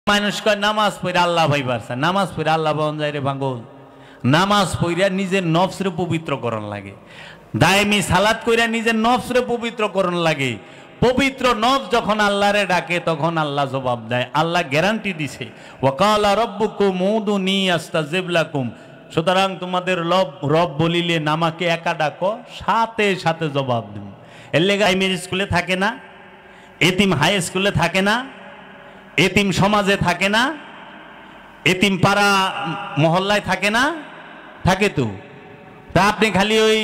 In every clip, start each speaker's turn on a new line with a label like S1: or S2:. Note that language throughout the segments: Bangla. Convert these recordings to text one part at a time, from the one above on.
S1: মানুষ কয় নামাজ পড়ে আল্লাহ ভাই পারছে, নামাজ পড়ে আল্লাহ পাওয়া যায় রে পাগল। নামাজ পড়িয়া নিজের নফসরে পবিত্রকরণ লাগে, দায়মি সালাত কইরা নিজের নফসরে পবিত্রকরণ লাগে। পবিত্র নফস যখন আল্লাহরে ডাকে তখন আল্লাহ জবাব দেয়। আল্লাহ গ্যারান্টি দিছে, ওয়াকালা রব্বুকুম উদুনি আস্তাজিব লাকুম। সুতরাং তোমাদের রব বলিলে নামাকে একা ডাকো, সাথে সাথে জবাব দেব। এর লেগে প্রাইমারি স্কুলে থাকে না, এতিম হাই স্কুলে থাকে না, এতিম সমাজে থাকে না, এতিম পাড়া মহল্লায় থাকে না, থাকে তো। তা আপনি খালি ওই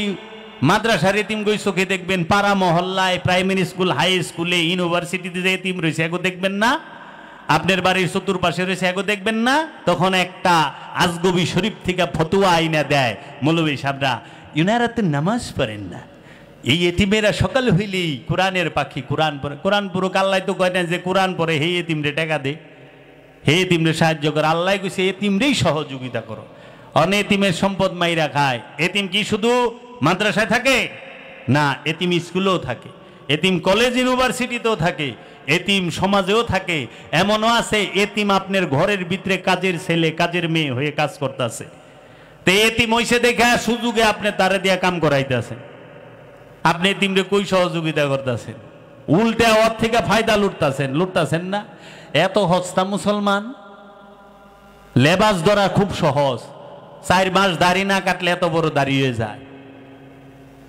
S1: মাদ্রাসার এতিম গই চোখে দেখবেন, পাড়া মহল্লায় প্রাইমারি স্কুল হাই স্কুলে ইউনিভার্সিটিতে যে এতিম রয়েছে এগো দেখবেন না, আপনার বাড়ির চতুর্পাশে রয়েছে এগো দেখবেন না। তখন একটা আজগবি শরীফ থেকে ফতুয়া আইনা দেয় মৌলবী সাহেবরা, ইনারা তো নামাজ পড়েন না, এই এতিমেরা সকাল হইলেই কোরআনের পাখি, কোরআন পড়ে। কোরআন পুরো আল্লাহ তো কয় না যে কোরআন পড়ে হে এতিমরে টাকা দে, হে এতিমরে সাহায্য করো। আল্লাহ কইছে এতিমরেই সহযোগিতা করো। অনেতিমের সম্পদ মাইরা খায়। এতিম কি শুধু মাদ্রাসায় থাকে না, এতিম স্কুলেও থাকে, এতিম কলেজ ইউনিভার্সিটিতেও থাকে, এতিম সমাজেও থাকে। এমনও আছে এতিম আপনার ঘরের ভিতরে কাজের ছেলে কাজের মেয়ে হয়ে কাজ করতেছে। তো এতিম হইছে দেখে সুযোগে আপনি তারে দিয়া কাম করাইতেছেন। আপনি এতিমরে কই সহযোগিতা করতেছেন? উল্টে ওর থেকে ফায়দা লুটতাছেন না। এত হস্তা মুসলমান, লেবাস ধরা খুব সহজ। 4 মাস দাড়ি না কাটলে এত বড় দাড়ি হয়ে যায়।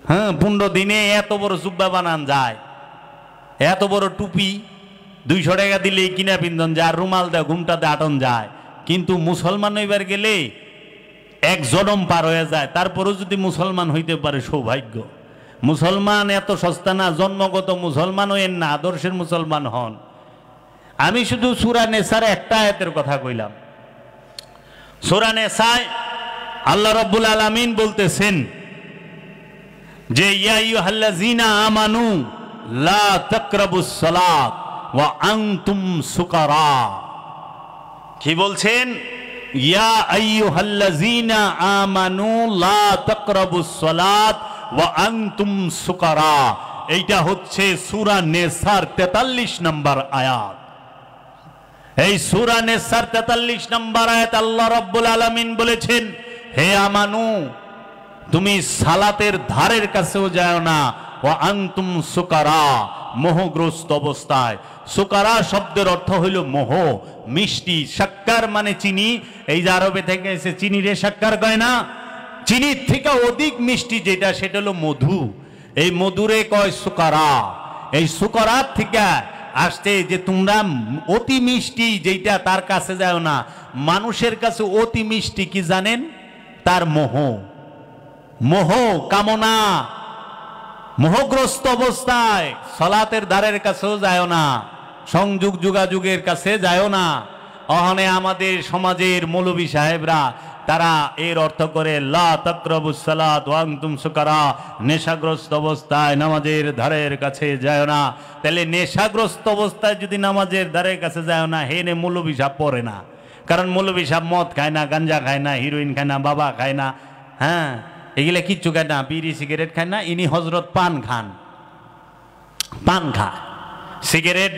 S1: হ্যাঁ, 15 দিনে এত বড় জুব্বা বানান যায়, এত বড় টুপি 200 টাকা দিলে কিনা পিন্ধন যায়, রুমাল দেয় ঘুমটাতে আটন যায়। কিন্তু মুসলমান হইবার গেলে এক জনম পার হয়ে যায়। তারপরেও যদি মুসলমান হইতে পারে সৌভাগ্য। মুসলমান এত সস্তা না, জন্মগত মুসলমান হইেন না, আদর্শের মুসলমান হন। আমি শুধু সূরা নেসার একটা আয়াতের কথা কইলাম। সূরা নেসায় আল্লাহ রাব্বুল আলামিন বলতেছেন যে ইয়া আইয়ুহাল্লাযীনা আমানু লা তাকরাবুস সালাত ওয়া আনতুম সুকারা। কি বলছেন? ইয়া আইয়ুহাল্লাযীনা আমানু লা তাকরাবুস সালাত ওয়া আনতুম সুকারা। এইটা হচ্ছে সূরা নেসার 43 নম্বর আয়াত। এই সূরা নেসার 43 নম্বর আয়াত আল্লাহ রাব্বুল আলামিন বলেছেন, হে আমানু, তুমি সালাতের ধারের কাছেও যাও না, ওয়া আনতুম সুকারা, মোহগ্রস্ত অবস্থায়। সুকারা শব্দের অর্থ হইল মোহ, মিষ্টি। শাক্কার মানে চিনি, এই যে আরবে থেকে এসে চিনি রে শাক্কার কয় না, চিনির থেকে অধিক মিষ্টি যেটা সেটা হলো মধু। এই মধুরে কয় সুকারা। এই সুকারার থেকে আসছে যে তোমরা অতি মিষ্টি যেটা তার কাছে যাও না। মানুষের কাছে অতি মিষ্টি কি জানেন? তার মোহ, মোহ কামনা। মোহগ্রস্ত অবস্থায় সালাতের ধারের কাছেও যায় না, সংযোগ যোগাযোগের কাছে যায় না। অহনে আমাদের সমাজের মৌলবী সাহেবরা তারা এর অর্থ করে লা তাকরাবুস সালাত ওয়া আনতুম সুকারা, নেশাগ্রস্ত অবস্থায় নামাজের ধারের কাছে যায় না। তাহলে নেশাগ্রস্ত অবস্থায় যদি নামাজের ধারের কাছে যায় না, হেনে মৌলবী সাহেব পড়ে না। কারণ মৌলবী সাহেব মদ খায় না, গাঞ্জা খায় না, হিরোইন খায় না, বাবা খায় না, হ্যাঁ এগুলা কিচ্ছু খায় না, বিড়ি সিগারেট খায় না। ইনি হজরত পান খান, পান খায়। সিগারেট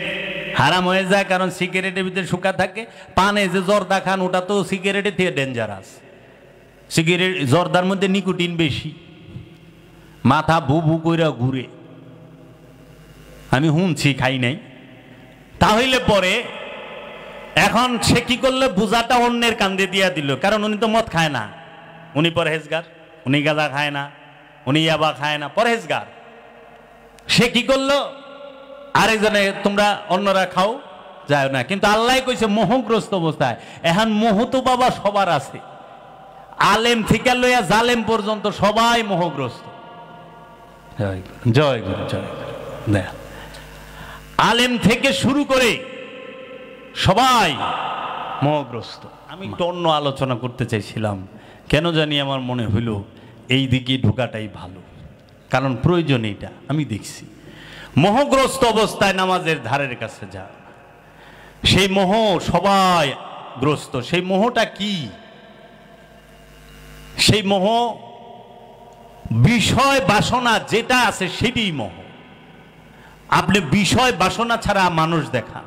S1: হারাম হয়ে যায় কারণ সিগারেটের ভিতরে শুকা থাকে। পানে যে জর্দা খান ওটা তো সিগারেটের থেকে ডেঞ্জারাস। সিগারেট জর্দার মধ্যে নিকোটিন বেশি, মাথা ভু ভু কইরা ঘুরে। আমি শুনছি, খাই নাই। তাহলে পরে এখন সে কি করলে বোঝাটা অন্যের কান্দে দিয়া দিল, কারণ উনি তো মদ খায় না, উনি পরহেজগার, উনি গাঁজা খায় না, উনি ইয়াবা খায় না, পরহেজগার। সে কি করলো? আরেকজনে তোমরা অন্যরা খাও, যায় না। কিন্তু আল্লাহ কইছে মোহগ্রস্ত অবস্থায়। এখন মোহ তো বাবা সবার আছে, আলেম থেকে লইয়া জালেম পর্যন্ত সবাই মোহগ্রস্ত। জয় গুরু, জয় গুরু। আলেম থেকে শুরু করে সবাই মোহগ্রস্ত। আমি একটু অন্য আলোচনা করতে চাইছিলাম, কেন জানি আমার মনে হইল এই দিকে ঢোকাটাই ভালো, কারণ প্রয়োজন এইটা। আমি দেখছি মোহগ্রস্ত অবস্থায় নামাজের ধারের কাছে যা, সেই মোহ সবাই গ্রস্ত। সেই মোহটা কি? সেই মোহ বিষয় বাসনা যেটা আছে সেটাই মোহ। আপনি বিষয় বাসনা ছাড়া মানুষ দেখা,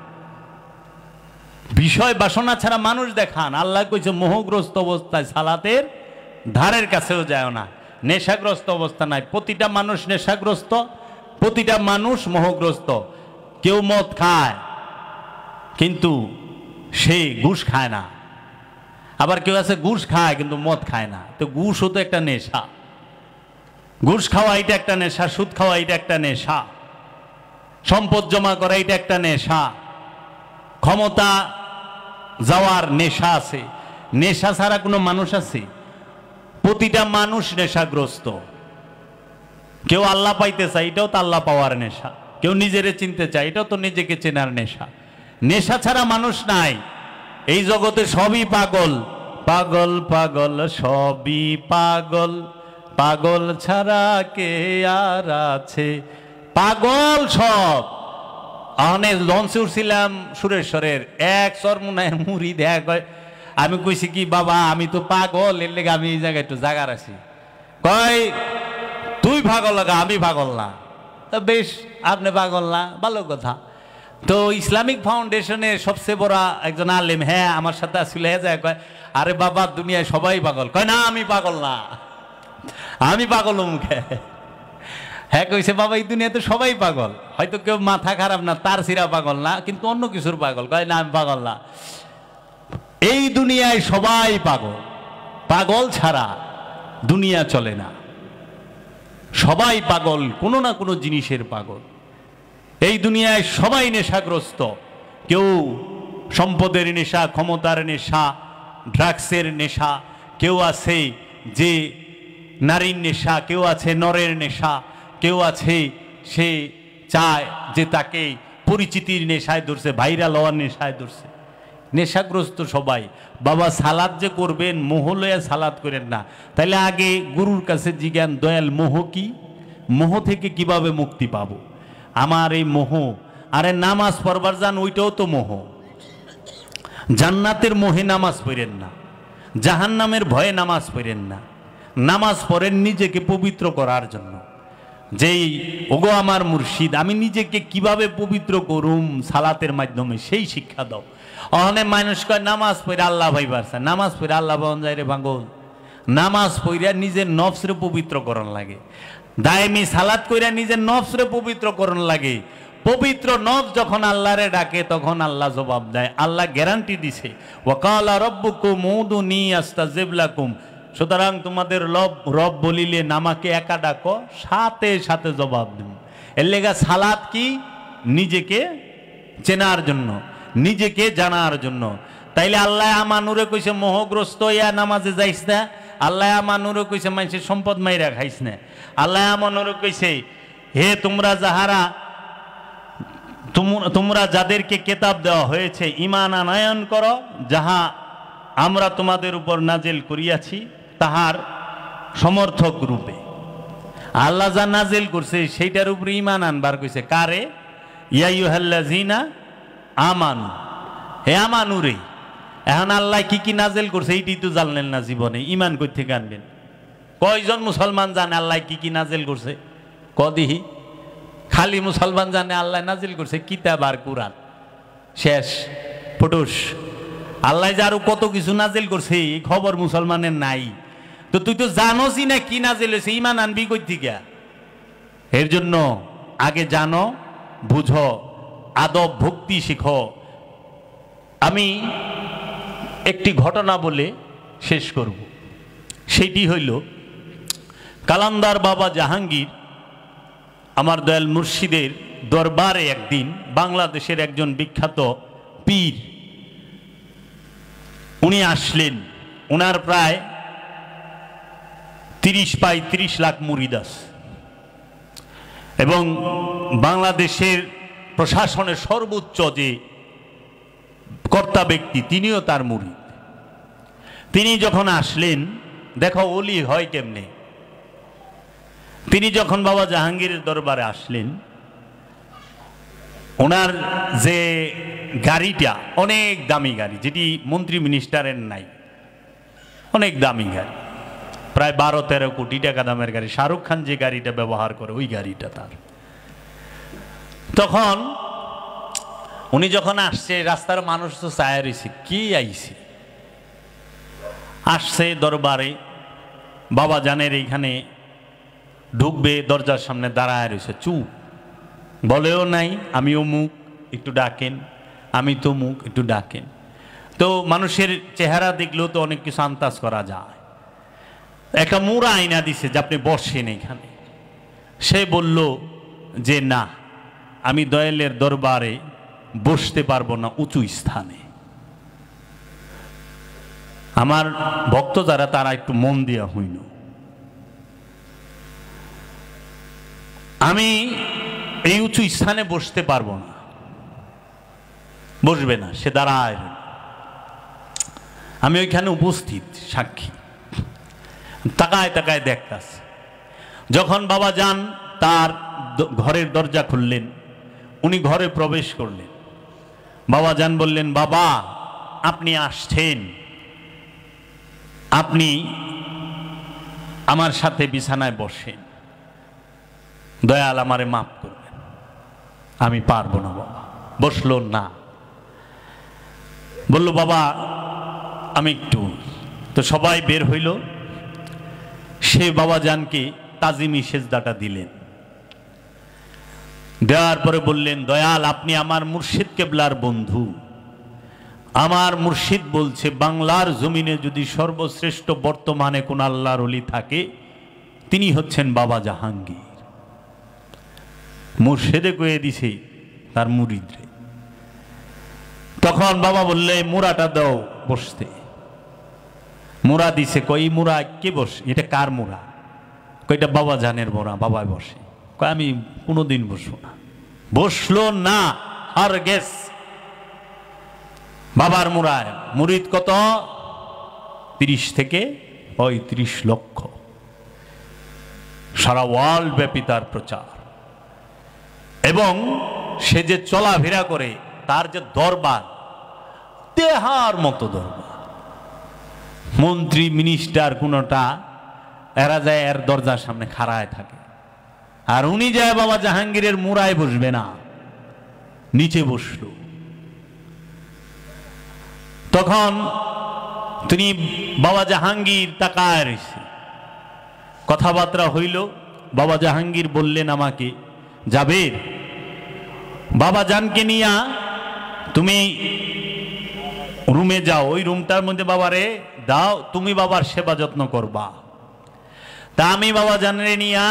S1: বিষয় বাসনা ছাড়া মানুষ দেখান। আল্লাহ কইছে মোহগ্রস্ত অবস্থায় সালাতের ধারের কাছেও যায় না, নেশাগ্রস্ত অবস্থা নাই। প্রতিটা মানুষ নেশাগ্রস্ত, প্রতিটা মানুষ মোহগ্রস্ত। কেউ মদ খায় কিন্তু সে ঘুষ খায় না, আবার কেউ আছে ঘুষ খায় কিন্তু মদ খায় না। তো ঘুষও তো একটা নেশা, ঘুষ খাওয়া এটা একটা নেশা, সুদ খাওয়া এটা একটা নেশা, সম্পদ জমা করা এটা একটা নেশা, ক্ষমতা যাওয়ার নেশা আছে। নেশা ছাড়া কোনো মানুষ আছে? প্রতিটা মানুষ নেশাগ্রস্ত। কেউ আল্লাহ পাইতে চায়, এটাও তো আল্লাহ পাওয়ার নেশা। কেউ নিজেরে চিনতে চায়, এটাও তো নিজেকে চেনার নেশা। নেশা ছাড়া মানুষ নাই। এই জগতে সবই পাগল, পাগল পাগল সবই পাগল, পাগল ছাড়া কে আর আছে? পাগল সব। অনেক লঞ্চে উঠছিলাম সুরেশ্বরের, এক চরমুনায়ের মুড়ি দেয়া কয়, আমি কইছি কি বাবা আমি তো পাগল, এর লেগে আমি এই জায়গায় একটু জাগার আছি। কয় তুই পাগল লাগা, আমি পাগল না। তো বেশ, আপনি পাগল না, ভালো কথা। তো ইসলামিক ফাউন্ডেশনের সবচেয়ে বড় একজন আলেম, হ্যাঁ আমার সাথে আসলে যায়, কয় আরে বাবা দুনিয়ায় সবাই পাগল। কয় না আমি পাগল না, আমি পাগল মুখে। হ্যাঁ কইছে বাবা এই দুনিয়াতে সবাই পাগল, হয়তো কেউ মাথা খারাপ না, তার সিরা পাগল না, কিন্তু অন্য কিছুর পাগল। কয় না আমি পাগল না, এই দুনিয়ায় সবাই পাগল, পাগল ছাড়া দুনিয়া চলে না। সবাই পাগল, কোনো না কোনো জিনিসের পাগল। এই দুনিয়ায় সবাই নেশাগ্রস্ত। কেউ সম্পদের নেশা, ক্ষমতার নেশা, ড্রাগসের নেশা, কেউ আছে যে নারীর নেশা, কেউ আছে নরের নেশা, কেউ আছে সে চায় যে তাকে পরিচিতির নেশায় ধরছে, ভাইরাল হওয়ার নেশায় ধরছে। নেশাগ্রস্ত সবাই। বাবা সালাদ যে করবেন, মোহ লইয়া সালাদ করেন না। তাইলে আগে গুরুর কাছে জিজ্ঞান, দয়াল মোহ কি? মোহ থেকে কিভাবে মুক্তি পাবো? আমার এই মোহ, আরে নামাজ পড়বার যান, ওইটাও তো মোহ। জান্নাতের মোহে নামাজ পড়েন না, জাহান্নামের ভয়ে নামাজ পড়েন না। নামাজ পড়েন নিজেকে পবিত্র করার জন্য। যেই ওগো আমার মুর্শিদ, আমি নিজেকে কিভাবে পবিত্র করুম সালাতের মাধ্যমে, সেই শিক্ষা দাও। অনেক মানুষ কয় নামাজ পড়ে আল্লাহ ভাই বাড়ছে, নামাজ পড়ে আল্লাহ পাওয়া যায় রে পাগল। নামাজ পড়িয়া নিজের নফসরে পবিত্র করণ লাগে, দায়েমি সালাত কইরা নিজের নফসরে পবিত্র করণ লাগে। পবিত্র নফস যখন আল্লাহরে ডাকে তখন আল্লাহ জবাব দেয়। আল্লাহ গ্যারান্টি দিছে, ওয়াকালা রব্বুকুম উদুনি আস্তাজিব লাকুম। সুতরাং তোমাদের রব বলিলে আমাকে একা ডাকো, সাথে সাথে জবাব দেব। এর লেগা সালাত কি? নিজেকে চেনার জন্য, নিজেকে জানার জন্য। তাইলে আল্লাহ আমানুরে কইছে মোহগ্রস্ত ইয়া নামাজে যাইস না। আল্লাহ আমানুরে কইছে মানুষের সম্পদ মাইরা খাইস না। আল্লাহ আমানুরে কইছে হে তোমরা যাহারা, তোমরা যাদেরকে কেতাব দেওয়া হয়েছে ঈমান আনয়ন করো, যাহা আমরা তোমাদের উপর নাজিল করিয়াছি তাহার সমর্থক রূপে। আল্লাহ যা নাজিল করছে সেইটার উপরে ঈমান আনবার কইছে। কারে? ইয়া আইয়ুহাল্লাযিনা আমানু, হে আমানুরে। এখন আল্লাহ কি কি নাজিল করছে এইটাই তো জানলেন না জীবনে, ঈমান কই থেকে আনবেন? কয়জন মুসলমান জানে আল্লাহ কি কি নাজিল করছে? কদিহি খালি মুসলমান জানে আল্লাহ নাজিল করছে কিতাব আর কুরআন, শেষ ফুটুস। আল্লাহ যে আরো কত কিছু নাজিল করছে এই খবর মুসলমানের নাই। তো তুই তো জানোসই না কি নাজিল হয়েছে, ঈমান আনবি কই থেকে? এর জন্য আগে জানো, বুঝো, আদব ভক্তি শিখো। আমি একটি ঘটনা বলে শেষ করব। সেটি হইল কালান্দার বাবা জাহাঙ্গীর আমার দয়াল মুর্শিদের দরবারে একদিন বাংলাদেশের একজন বিখ্যাত পীর উনি আসলেন। ওনার প্রায় ৩০ লাখ মুরিদ আছে এবং বাংলাদেশের প্রশাসনের সর্বোচ্চ যে কর্তা ব্যক্তি তিনিও তার মুরিদ। তিনি যখন আসলেন, দেখো ওলি হয় কেমনে। তিনি যখন বাবা জাহাঙ্গীরের দরবারে আসলেন, ওনার যে গাড়িটা অনেক দামি গাড়ি, যেটি মন্ত্রী মিনিস্টারের নাই, অনেক দামি গাড়ি, প্রায় 12-13 কোটি টাকা দামের গাড়ি। শাহরুখ খান যে গাড়িটা ব্যবহার করে ওই গাড়িটা তার। তখন উনি যখন আসছে রাস্তার মানুষ তো চায় রয়েছে, কি আইছে, আসছে দরবারে, বাবা জানের এইখানে ঢুকবে, দরজার সামনে দাঁড়ায় রয়েছে, চুপ, বলেও নাই আমি অমুক একটু ডাকেন, আমি তমুক একটু ডাকেন। তো মানুষের চেহারা দেখলেও তো অনেক কিছু আন্দাজ করা যায়। একটা মুড়া আইনা দিছে যে আপনি বসেন এখানে। সে বলল যে না, আমি দয়ালের দরবারে বসতে পারবো না উঁচু স্থানে। আমার ভক্ত যারা তারা একটু মন দিয়া হইল, আমি এই উঁচু স্থানে বসতে পারবো না। বসবে না, সে দাঁড়ায়, আমি ওইখানে উপস্থিত সাক্ষী, তাকায় তাকায় দেখতাছে। যখন বাবা যান তার ঘরের দরজা খুললেন, উনি ঘরে প্রবেশ করলেন। বাবা যান বললেন, বাবা আপনি আসছেন, আপনি আমার সাথে বিছানায় বসেন, দয়াল আমারে মাফ করবেন, আমি পারবো না। বাবা বসলো না, বলল বাবা আমি একটু। তো সবাই বের হইল, সে বাবা জানকে তাজিমি সেজদাটা দিলেন। দেওয়ার পরে বললেন, দয়াল আপনি আমার মুর্শিদ কেবলার বন্ধু, আমার মুর্শিদ বলছে বাংলার জমিনে যদি সর্বশ্রেষ্ঠ বর্তমানে কোন আল্লাহর ওলি থাকে তিনি হচ্ছেন বাবা জাহাঙ্গীর। মুর্শিদে কয়ে দিছে তার মুরিদরে। তখন বাবা বললে মুরাটা দাও বসতে। মুরা দিছে, কই মুরা কে বস, এটা কার মুরা? কইটা বাবা জানের মোরা, বাবাই বসে। কয় আমি কোনোদিন বসবো না। বসলো না আর গেস। বাবার মুরায় মুরিদ কত? 30 থেকে 35 লক্ষ। সারা ওয়ার্ল্ড ব্যাপী তার প্রচার, এবং সে যে চলাফেরা করে তার যে দরবার, দেহার মতো দরবার। মন্ত্রী মিনিস্টার কোনটা এরা যায় এর দরজার সামনে খাড়ায় থাকে, আর উনি যায় বাবা জাহাঙ্গীরের মুরায় বসবে না, নিচে বসলো। তখন তিনি বাবা জাহাঙ্গীর তাকায় রয়েছে, কথাবার্তা হইল। বাবা জাহাঙ্গীর বললেন আমাকে, জাবের বাবা জানকে নিয়া তুমি রুমে যাও, ওই রুমটার মধ্যে বাবারে দাও, তুমি বাবার সেবা যত্ন করবা। তা আমি বাবা জানরে নিয়া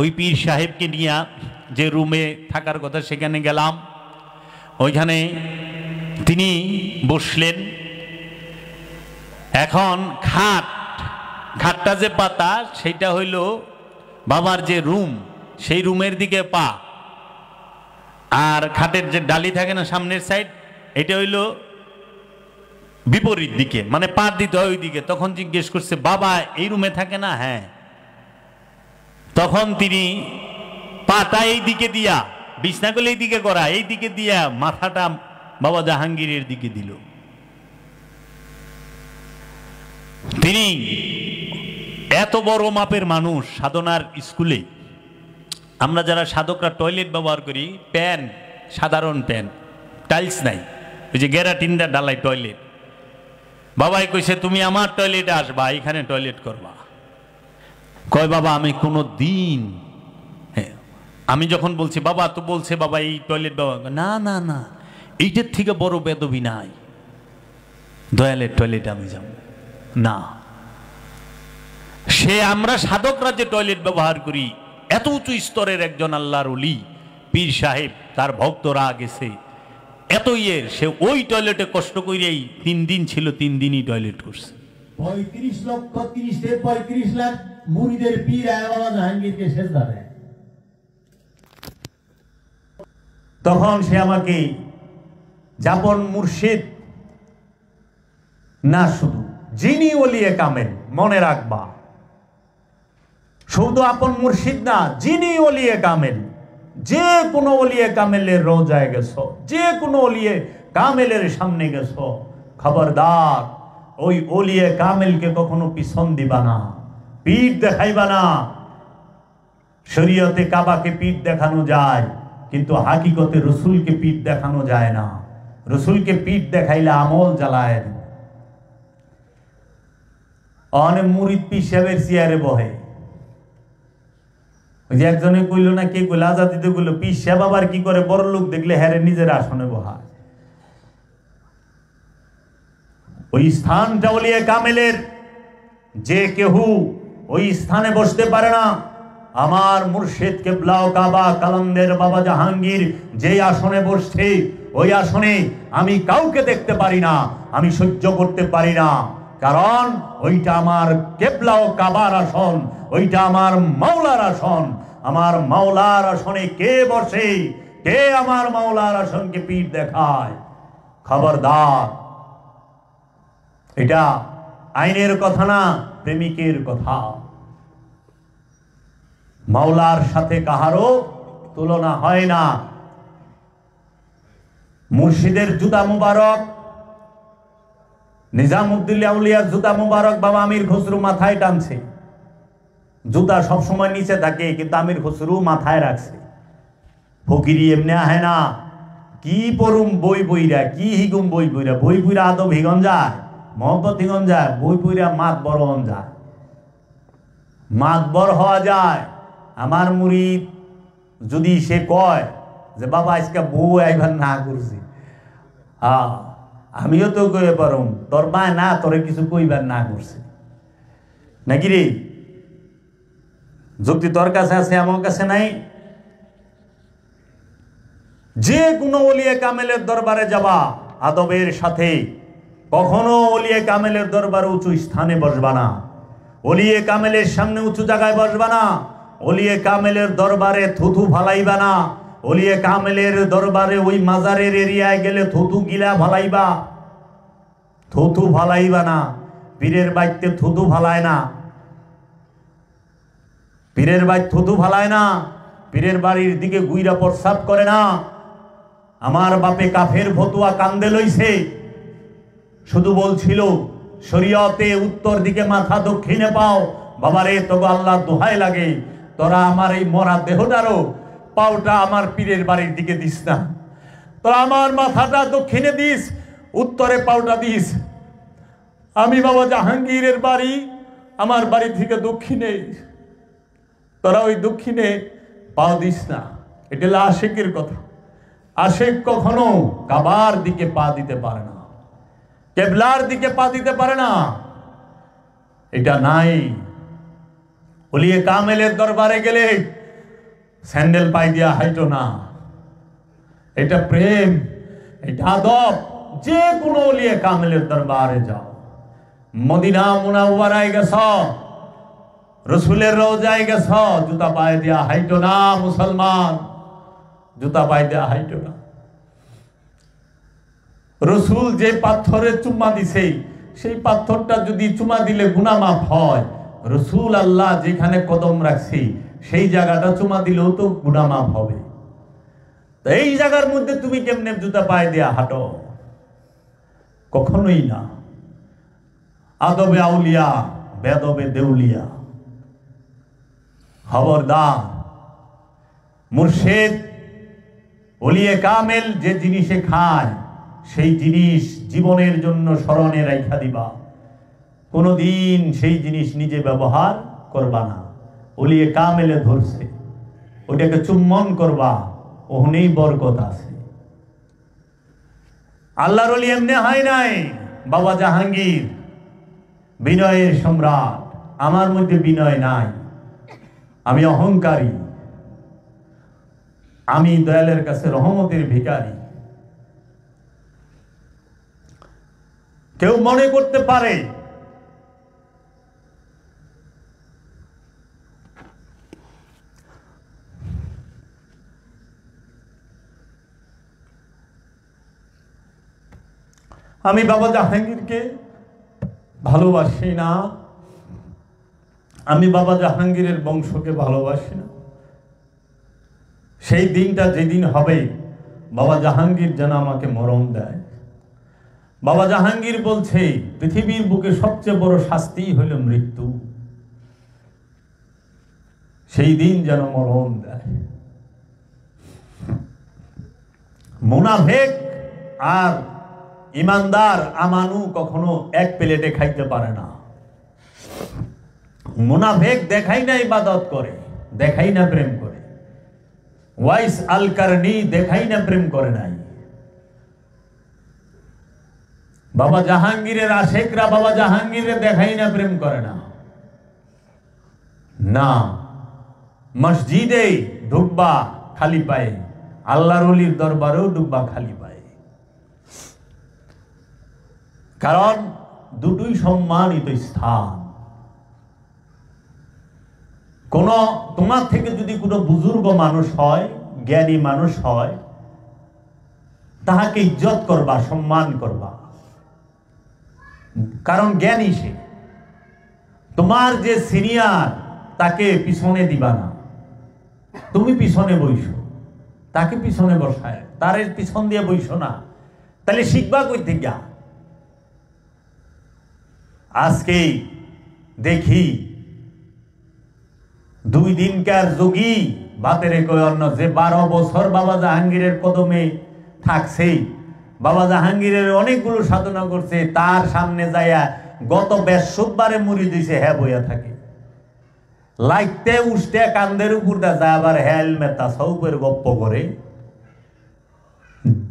S1: ওই পীর সাহেবকে নিয়া যে রুমে থাকার কথা সেখানে গেলাম। ওইখানে তিনি বসলেন। এখন খাটটা যে পাতা সেটা হইল বাবার যে রুম, সেই রুমের দিকে পা, আর খাটের যে ডালি থাকে না সামনের সাইড, এটা হইল বিপরীত দিকে, মানে পা দিতে হয় ওই দিকে। তখন জিজ্ঞেস করছে, বাবা এই রুমে থাকে না? হ্যাঁ। তখন তিনি পাটা এই দিকে দিয়া, বিছনাগুলো এই দিকে করা, এই দিকে দিয়া মাথাটা বাবা জাহাঙ্গীরের দিকে দিল। তিনি এত বড় মাপের মানুষ। সাধনার স্কুলে আমরা যারা সাধকরা টয়লেট ব্যবহার করি, প্যান, সাধারণ প্যান, টাইলস নাই, ওই যে গ্যারাটিনটা ডালাই টয়লেট। বাবাই কইছে তুমি আমার টয়লেটে আসবা, এখানে টয়লেট করবা। কয় বাবা আমি কোনো দিন, আমি যখন বলছি বাবা তো বলছে বাবা এই টয়লেট ব্যবহার, না না না, এইটার থেকে বড় বেদবি নাই, দয়ালের টয়লেটে আমি যাব না। সে আমরা সাধকরা যে টয়লেট ব্যবহার করি, এত উঁচু স্তরের একজন আল্লাহর ওলি পীর সাহেব, তার ভক্তরা গেছে এত ইয়ের, সে ওই টয়লেটে কষ্ট করেই 3 দিন ছিল, 3 দিনই টয়লেট করছে।
S2: 35 লক্ষ 30 থেকে 35 লাখ মুরিদের পীর বাবা জাহাঙ্গীরকে সেজদা দেয়।
S1: তখন সে আমাকে জাপন মুর্শিদ না, শুধু যিনি ওলিয়ে কামেল, মনে রাখবা, শুধু আপন মুর্শিদ না, যিনি ওলিয়ে কামেল, যে কোনো ওলিয়ে কামেলের রোজায় গেছো, যে কোনো ওলিয়ে কামেলের সামনে গেছো, খবরদার ওই ওলিয়ে কামেলকে কখনো পিছন দিবা না, পিঠ দেখাইবা না। শরীয়তে কাবাকে পিঠ দেখানো যায়, কিন্তু হাকিকতে রসুলকে পিঠ দেখানো যায় না। রসুলকে পিঠ দেখাইলে আমল জ্বালায়। অনেক মুরিদ পীর সাহেবের চেয়ারে বহে। ওই যে একজনে কইল না, কে কইল, আজাদিতে কইল, পীর সাহেব আবার কি করে বড় লোক দেখলে হ্যারে নিজের আসনে বহায়। ওই স্থানটা ওলিয়ে কামেলের, যে কেহু ওই স্থানে বসতে পারে না। আমার মুর্শিদ কেবলা ও কাবা কালান্দের বাবা জাহাঙ্গীর যে আসনে বসছে, ওই আসনে আমি কাউকে দেখতে পারি না, আমি সহ্য করতে পারি না। কারণ ওইটা আমার কেবলা ও কাবার আসন, ওইটা আমার মাওলার আসন। আমার মাওলার আসনে কে বসে, কে আমার মাওলার আসনকে পিঠ দেখায়? খবরদার, এটা আইনের কথা না, প্রেমিকের কথা। মাওলার সাথে কাহারও তুলনা হয় না। মুর্শিদের জুতা মুবারক, নিজামউদ্দিন আউলিয়ার জুতা মুবারক বাবা আমির খসরু মাথায় টানছে। জুতা সবসময় নিচে থাকে, কিন্তু আমির খসরু মাথায় রাখছে। ফকিরি এমনি আহে না, কি পড়ুম বই বইরা, কি হিগুম বই বইরা, বই বইরা আদব হিগন যায়, মহব্বত হিগন যায়, বই বইরা মাত বড় হন যায়, মাত বড় হওয়া যায়। আমার মুরিদ যদি সে কয় যে বাবা আজকে বউ একবার না করছি, আমিও তো কয়ে পারুম তোর মায় না তোরে কিছু কইবার না করছে নাকি রে? যুক্তি তোর কাছে আছে, আমার কাছে নাই। যে কোনো ওলিয়ে কামেলের দরবারে যাবা আদবের সাথে, কখনো ওলিয়ে কামেলের দরবারে উঁচু স্থানে বসবা না, ওলিয়ে কামেলের সামনে উঁচু জায়গায় বসবা না, ওলিয়ে কামেলের দরবারে থুথু ফালাইবা না, ওলিয়ে কামেলের দরবারে ওই মাজারের এরিয়ায় গেলে থুথু গিলা ফালাইবা, থুথু ফালাইবা না। পীরের বাইতে থুথু ফালায় না, পীরের বাড়ি থুথু ফালায় না, পীরের বাড়ির দিকে গুইরা প্রস্রাব করে না। আমার বাপে কাফের ফতুয়া কান্দে লইছে, শুধু বলছিল শরীয়তে উত্তর দিকে মাথা দক্ষিণে পাও। বাবারে তবে আল্লাহ দোহাই লাগে, তোরা আমার এই মরা দেহটারও পাওটা আমার পীরের বাড়ির দিকে দিস না, তোরা আমার মাথাটা দক্ষিণে দিস, উত্তরে পাওটা দিস। আমি বাবা জাহাঙ্গীরের বাড়ি, আমার বাড়ি থেকে দক্ষিণে, তোরা ওই দক্ষিণে পাও দিস না। এটা হলো আশেকের কথা। আশেক কখনো কাবার দিকে পা দিতে পারে না, কেবলার দিকে পা দিতে পারে না, এটা নাই। ওলিয়ে কামেলের দরবারে গেলে স্যান্ডেল পাই দিয়া হাইটো না, এটা প্রেম, এটা আদব। যে কোনো ওলিয়ে কামেলের দরবারে যাও, মদিনা মুনাওয়ারায় গেছ, রসুলের রওজায় গেছ, জুতা পায়ে দিয়া হাইটো না মুসলমান, জুতা পায়ে দিয়া হাইটো না। রসুল যে পাথরে চুম্মা দিছে, সেই পাথরটা যদি চুমা দিলে গুনাহ মাফ হয়, রসুল আল্লাহ যেখানে কদম রাখছে সেই জায়গাটা চুমা দিলেও তো গুনাহ মাফ হবে। তো এই জায়গার মধ্যে তুমি কেমনে জুতা পায়ে দিয়া হাঁটো? কখনোই না। আদবে আউলিয়া, বেদবে দেউলিয়া। খবরদার, মুর্শিদ ওলিয়ে কামেল যে জিনিসে খায় সেই জিনিস জীবনের জন্য স্মরণে রাখা দিবা, কোনদিন সেই জিনিস নিজে ব্যবহার করবা না। ওলিয়ে কামেলে ধরছে, ওটাকে চুম্বন করবা, ওখানেই বরকত আছে। আল্লাহর ওলি এমনি হয় নাই। বাবা জাহাঙ্গীর বিনয়ের সম্রাট, আমার মধ্যে বিনয় নাই, আমি অহংকারী, আমি দয়ালের কাছে রহমতের ভিখারি। কেউ মনে করতে পারে আমি বাবা জাহাঙ্গীরকে ভালোবাসি না, আমি বাবা জাহাঙ্গীরের বংশকে ভালোবাসি না। সেই দিনটা যেদিন হবে, বাবা জাহাঙ্গীর যেন আমাকে মরণ দেয়। বাবা জাহাঙ্গীর বলছে পৃথিবীর বুকে সবচেয়ে বড় শাস্তি হইল মৃত্যু, সেই দিন যেন মরণ দেয়।
S3: মুনাফেক আর ইমানদার আমানু কখনো এক প্লেটে খাইতে পারে না। মুনাফেক দেখাই না ইবাদত করে, দেখাই না প্রেম করে। ওয়াইস আল কারনি দেখাই না প্রেম করে নাই। বাবা জাহাঙ্গীরের আশেকরা বাবা জাহাঙ্গীরের দেখাই না প্রেম করে না। না, মসজিদে ঢুকবা খালি পায়ে, আল্লাহর ওলির দরবারেও ঢুকবা খালি পায়ে। কারণ দুটোই সম্মানিত স্থান। কোন তোমার থেকে যদি কোনো বুজুর্গ মানুষ হয়, জ্ঞানী মানুষ হয়, তাহাকে ইজ্জত করবা, সম্মান করবা, কারণ জ্ঞানী সে। তোমার যে সিনিয়র তাকে পিছনে দিবা না, তুমি পিছনে বইসো, তাকে পিছনে বসায়, তার পিছন দিয়ে বইসো না। তাহলে শিখবা কই থেকে? আজকেই দেখি 2 দিনকার যোগী বাতেরে কই অন্য যে 12 বছর বাবা জাহাঙ্গীরের কদমে থাকছে, বাবা জাহাঙ্গীরের অনেকগুলো সাধনা করছে, তার সামনে যাইয়া গত বৃহস্পতিবারে মুড়ি দিছে, হ্যাঁ বইয়া থাকে লাইতে উঠতে কান্দের উপর যায়, আবার হেলমেট সৌপের গপ্প করে।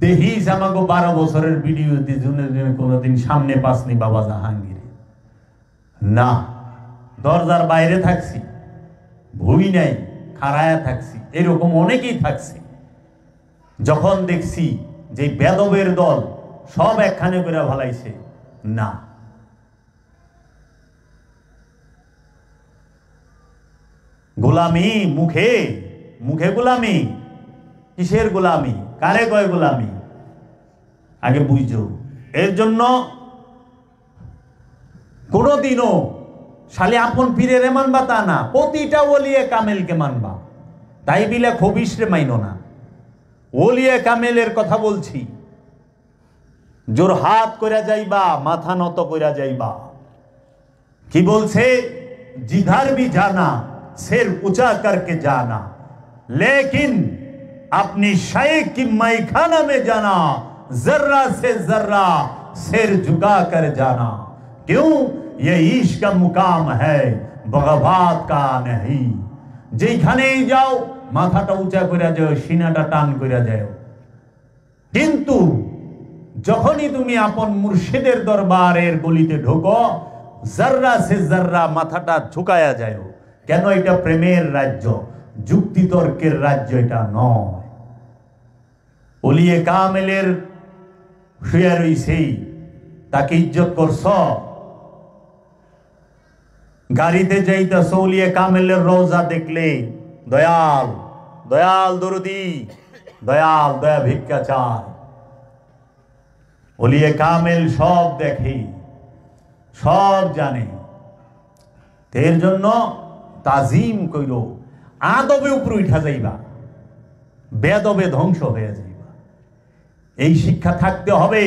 S3: দেখিস আমাকে 12 বছরের ভিডিও দিয়ে কোনোদিন সামনে পাসনি বাবা জাহাঙ্গীর। না, দরজার বাইরে থাকছি, ভুই নাই, খাড়ায়া থাকছি, এরকম অনেকেই থাকছি। যখন দেখছি যে বেদবের দল সব একখানে করে ভালাইছে, না, গোলামি মুখে মুখে গোলামি, কিসের গোলামি, কারে কয় গোলামি, আগে বুঝছো। এর জন্য কোনদিনও শালি আপন পীরের মানবা তা না, প্রতিটা ওলিয়ে কামেলকে মানবা। তাই বিলে খবিসরে মাইনো না। ওলিয়ে কামেলের কথা বলছি, জোর হাত কইরা যাইবা, মাথা নত কইরা যাইবা। কি বলছে? जिधर भी जाना सिर ऊंचा करके जाना, लेकिन अपनी शाइख की मैखाना में जाना जर्रा से जर्रा सिर झुका कर जाना। क्यों? ये इश्क का मुकाम है, बगवात का नहीं। যেখানেই যাও মাথাটা উঁচা করে যাও, সিনাটা টান করে যাও। কিন্তু যখনই তুমি আপন মুর্শিদের দরবারের গলিতে ঢোকো, জর্রা সে জর্রা মাথাটা ঝুঁকায়া যায়। কেন? এটা প্রেমের রাজ্য, যুক্তি তর্কের রাজ্য এটা নয়। ওলিয়ে কামেলের শুয়ে রইছে, তাকে ইজ্জত করছ। গাড়িতে যাইতেছ, ওলিয়ে কামেলের রওজা দেখলে দয়াল দয়াল দরদি, দয়াল দয়া ভিক্ষা চায়। ওলিয়ে কামেল সব দেখে, সব জানে। এর জন্য তাজিম কইল, আদবে উপরে উঠা যাইবা, বেদবে ধ্বংস হয়ে যাইবা। এই শিক্ষা থাকতে হবে।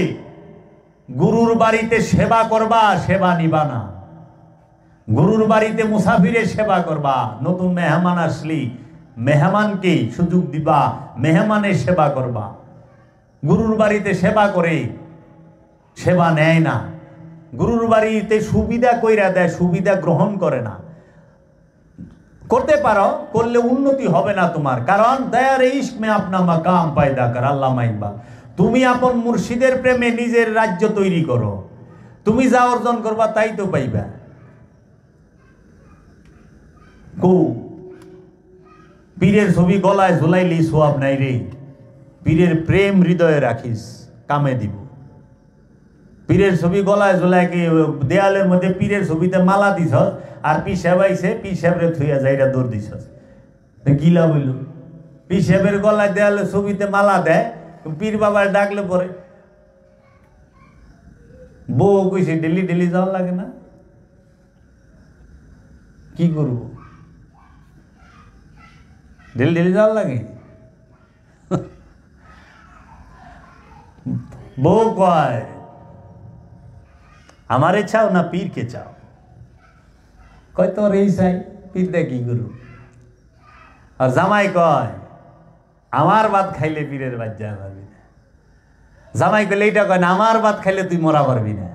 S3: গুরুর বাড়িতে সেবা করবা, সেবা নিবা না। গুরুর বাড়িতে মুসাফিরের সেবা করবা। নতুন মেহমান আসলি মেহমানকে সুযোগ দিবা, মেহমানের সেবা করবা। গুরুর বাড়িতে সেবা করে সেবা নেয় না। গুরুর বাড়িতে সুবিধা কইরা দেয়, সুবিধা গ্রহণ করে না। করতে পারো, করলে উন্নতি হবে না তোমার। কারণ দয়ার ইশক মে আপনা মাকাম পয়দা কর, আল্লামা ইকবাল। তুমি আপন মুর্শিদের প্রেমে নিজের রাজ্য তৈরি করো। তুমি যা অর্জন করবা তাই তো পাইবা। পীরের ছবি গলায় ঝুলাইলি সোয়াব নাই রে। পীরের প্রেম হৃদয়ে রাখিস, কামে দিব। পীরের ছবি গলায় ঝুলাই কি দেয়ালের মধ্যে পীরের ছবিতে মালা দিছ, আর পিসাব আইছে পিসাবরে থুইয়া যাইরা দৌড় দিছ, গিলা বইল। পিসাবের গলায় দেয়ালের ছবিতে মালা দেয়, পীর বাবার ডাকলে পরে বউ কইছে ডেলি ডেলি যাওয়া লাগে না, কি করব, ডেলি ডেলি যাওয়া লাগে। বউ কয় আমারে চাও না পীরকে চাও? কয় তোর এই চাই, পীর দে কি করু? আর জামাই কয় আমার ভাত খাইলে পীরের বাদ যায় ভাবি না। জামাই কইলে এইটা কয় না, আমার ভাত খাইলে তুই মরা পারবি না,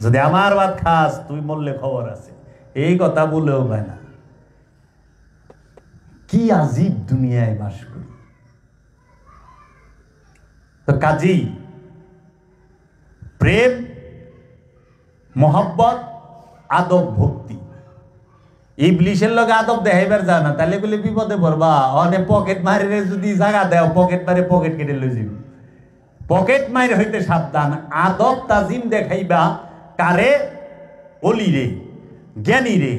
S3: যদি আমার ভাত খাস তুই মরলে খবর আছে। এই কথা বলেও হয় না। কি আজীব দুনিয়ায় বাস করি। তো কাজী প্রেম, মোহব্বত, আদব, ভক্তি, ইবলিশের লগে আদব দেখাইবার যায় না, তাহলে বলে বিপদে পড়বা। অনেক পকেট মারিরে যদি জায়গা দেও, পকেট মারে পকেট কেটে লই যাবি। পকেট মাইর হইতে সাবধান। আদব তাজিম দেখাইবা কারে? অলি রে, জ্ঞানী রে,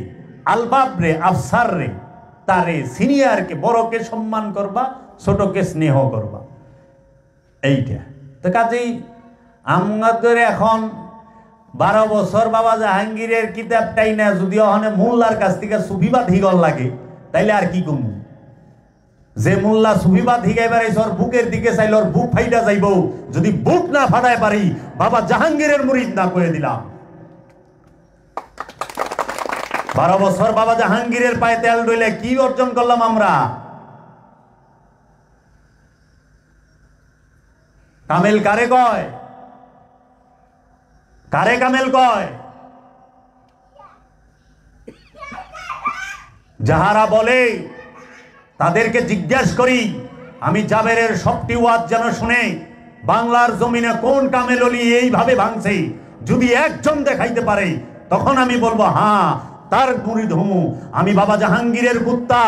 S3: আলবাব রে, আফসার রে, তারে সিনিয়রকে, বড়কে সম্মান করবা, ছোটকে স্নেহ করবা, এইটা। তো কাজেই আমাদের এখন 12 বছর বাবা জাহাঙ্গীরের কিতাবটাই না যদি ওখানে মোল্লার কাছ থেকে সুফিবাদ হিগল লাগে, তাইলে আর কি কমু? যে মোল্লা সুফিবাদ হিগাইবার ওর বুকের দিকে চাইলে ওর বুক ফাইটা যাইব। যদি বুক না ফাটায় পারি, বাবা জাহাঙ্গীরের মুরিদ না করে দিলাম। 12 বছর বাবা জাহাঙ্গীরের পায়ে তেল ডইলে কি অর্জন করলাম আমরা? কামেল কারে কয়? কারে কামেল কয়? যাহারা বলে তাদেরকে জিজ্ঞাসা করি, আমি জাবেরের সবটি ওয়াজ যেন শুনে বাংলার জমিনে কোন কামেল অলি এইভাবে ভাঙছে, যদি একজন দেখাইতে পারে তখন আমি বলবো হ্যাঁ তার মুরিদ হমু। আমি বাবা জাহাঙ্গীরের কুত্তা,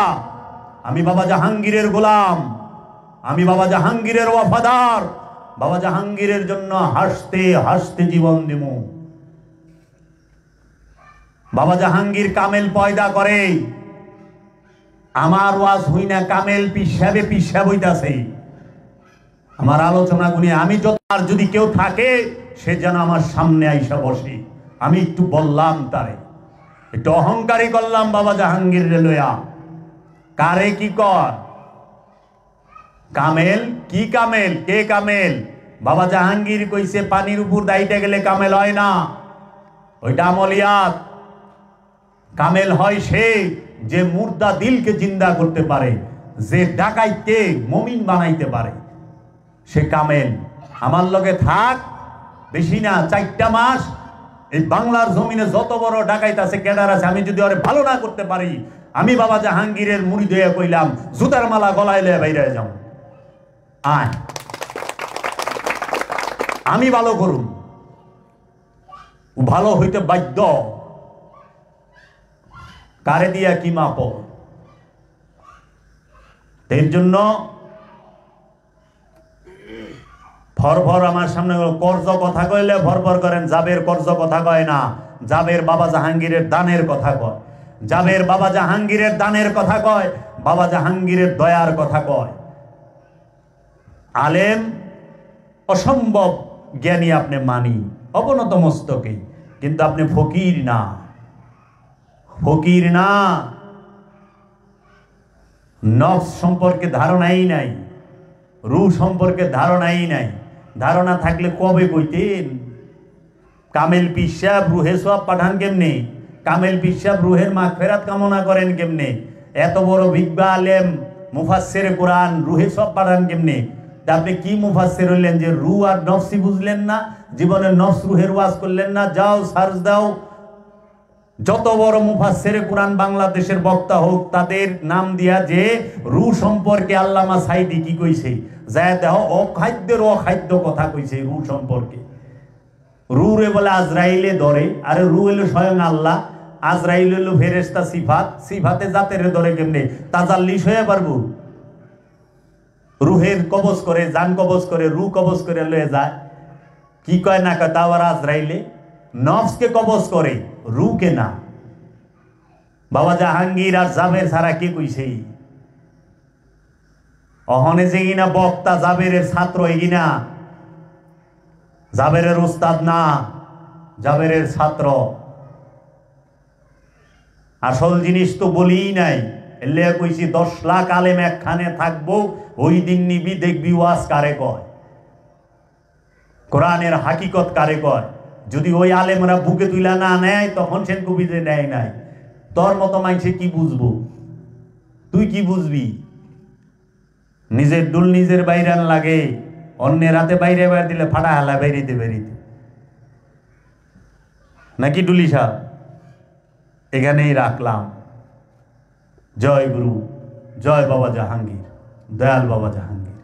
S3: আমি বাবা জাহাঙ্গীরের গোলাম, আমি বাবা জাহাঙ্গীরের ওয়াফাদার, বাবা জাহাঙ্গীরের জন্য হাসতে হাসতে জীবন দিমু। বাবা জাহাঙ্গীর কামেল পয়দা করে, আমার ওয়াজ হই না কামেল পিসাবে পিসাব হইতাছে। আমার আলোচনা গুনি আমি আর যদি কেউ থাকে সে যেন আমার সামনে আইসা বসে। আমি একটু বললাম তারে, একটু অহংকারী করলাম বাবা জাহাঙ্গীর লইয়া। কারে কি কর? কামেল কি? কামেল কে? কামেল বাবা জাহাঙ্গীর কইছে পানির উপর দাইতে গেলে কামেল হয় না, ওইটা আমলিয়াত। কামেল হয় সে যে মুর্দা দিলকে জিন্দা করতে পারে, যে ডাকাইতে মুমিন বানাইতে পারে, সে কামেল। আমার লগে থাক বেশি না 4টা মাস, এই বাংলার জমিনে যত বড় ডাকাইত আছে, ক্যাডার আছে, আমি যদি ওরে ভালো না করতে পারি, আমি বাবা জাহাঙ্গীরের মুরিদ হইয়া কইলাম জুতার মালা গলায় লয়ে বাইরে যাও, আয় আমি ভালো করুম। ভালো হইতে বাধ্য। কারে দিয়া কি মাপ? এর জন্য ভর আমার সামনে কর্জ কথা কইলে ভর করেন। জাবের কর্জ কথা কয় না, জাবের বাবা জাহাঙ্গীরের দানের কথা কয়। জাবের বাবা জাহাঙ্গীরের দানের কথা কয়, বাবা জাহাঙ্গীরের দয়ার কথা কয়। আলেম অসম্ভব জ্ঞানী আপনি মানি অবনত মস্তকে, কিন্তু আপনি ফকির না, ফকির না। নফস সম্পর্কে ধারণাই নাই, রূহ সম্পর্কে ধারণাই নাই। ধারণা থাকলে কবে কইতেন? কামেল পিসাব রুহে সব পাঠান কেমনে? কামেল পিসাব রুহের মাগফিরাত কামনা করেন কেমনে? এত বড় বিজ্ঞা আলেম মুফাসসির কোরআন রুহে সব পাঠান কেমনে? আপনি কি মুফাসসির হইলেন যে রূহ আর নফসই বুঝলেন না? জীবনে নফস রুহের ওয়াজ করলেন না? যাও সার্চ দাও, যত বড় মুফাসসির কোরআন বাংলাদেশের বক্তা হোক, তাদের নাম দিয়া যে রূহ সম্পর্কে আল্লামা সাইদি কি কইছে, যায় দেহ অখাদ্যের অখাদ্য কথা কইছে রূহ সম্পর্কে। রূহে বলে আজরাইলে ধরে, আরে রূহ হইল স্বয়ং আল্লাহ, আজরাইল হইল ফেরেশতা সিফাত, সিফাতে জাতের ধরে কেমনে? তাজাল্লিশ হয়ে পারবো? রুহের কবজ করে, জান কবজ করে, রূহ কবজ করে লয়ে যায়। কি কয় না কয়? তাও আর আজরাইলে নফসকে কবজ করে, রূহকে না। বাবা জাহাঙ্গীর আর জাবের ছাড়া কে কইছে? অহনে যে কিনা বক্তা জাবেরের ছাত্র, এগিনা জাবেরের উস্তাদ না, জাবেরের ছাত্র। আসল জিনিস তো বলিই নাই। এলে কইছি 10 লাখ আলেম একখানে থাকবো, ওই দিন নিবি দেখবি ওয়াজ কারে কয়, কোরআনের হাকিকত কারে কয়। যদি ওই আলেমরা বুকে তুলা না নেয় তখন সেন কবিতে নেয় নাই। তোর মতো মাইছে কি বুঝবো? তুই কি বুঝবি? নিজের দুল নিজের বাইরান লাগে, অন্যের হাতে বাইরে বাইরে দিলে ফাটা হালা বেরিতে বেরিতে নাকি ডুলি সাহেব? এখানেই রাখলাম। জয় গুরু, জয় বাবা জাহাঙ্গীর, দয়াল বাবা জাহাঙ্গীর।